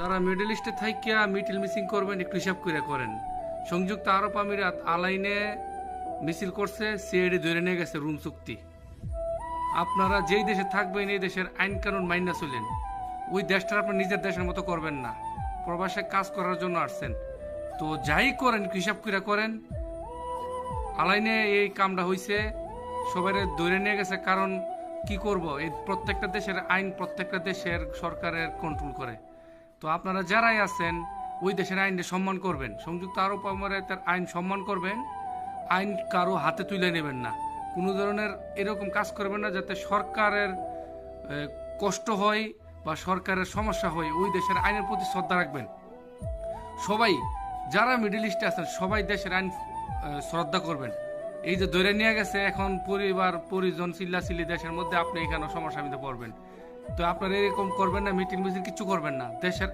যারা মিডল ইস্টে থাইকিয়া মিটিল মিসিং করবেন একটু হিসাব করে করেন। সংযুক্ত আরব আমিরাত আলাইনে মিছিল করছে, সিআইডি ধরে নিয়ে গেছে রুম চুক্তি। আপনারা যেই দেশে থাকবেন এই দেশের আইন কানুন মাইনা চলেন। ওই দেশটা আপনার নিজের দেশের মতো করবেন না। প্রবাসে কাজ করার জন্য আসছেন, তো যাই করেন হিসাব করে করেন। আলাইনে এই কামটা হইছে, সবাই ধরে নিয়ে গেছে। কারণ কি করব, এই প্রত্যেকটা দেশের আইন প্রত্যেকটা দেশের সরকারের কন্ট্রোল করে। তো আপনারা যারাই আছেন ওই দেশের আইনকে সম্মান করবেন, সংযুক্ত আরব আমিরাতের আইন সম্মান করবেন। আইন কারো হাতে তুলে নেবেন না, কোনো ধরনের এরকম কাজ করবেন না যাতে সরকারের কষ্ট হয় বা সরকারের সমস্যা হয়। ওই দেশের আইনের প্রতি শ্রদ্ধা রাখবেন। সবাই যারা মিডল ইস্টে আছেন সবাই দেশের আইন শ্রদ্ধা করবেন। এই যে ধরে নিয়ে গেছে, এখন পরিবার পরিজন চিল্লাচিল্লি দেশের মধ্যে আপনি এখানে সমস্যার মধ্যে পড়বেন। তো আপনারা এরকম করবেন না, মিটিং মিছিল কিছু করবেন না। দেশের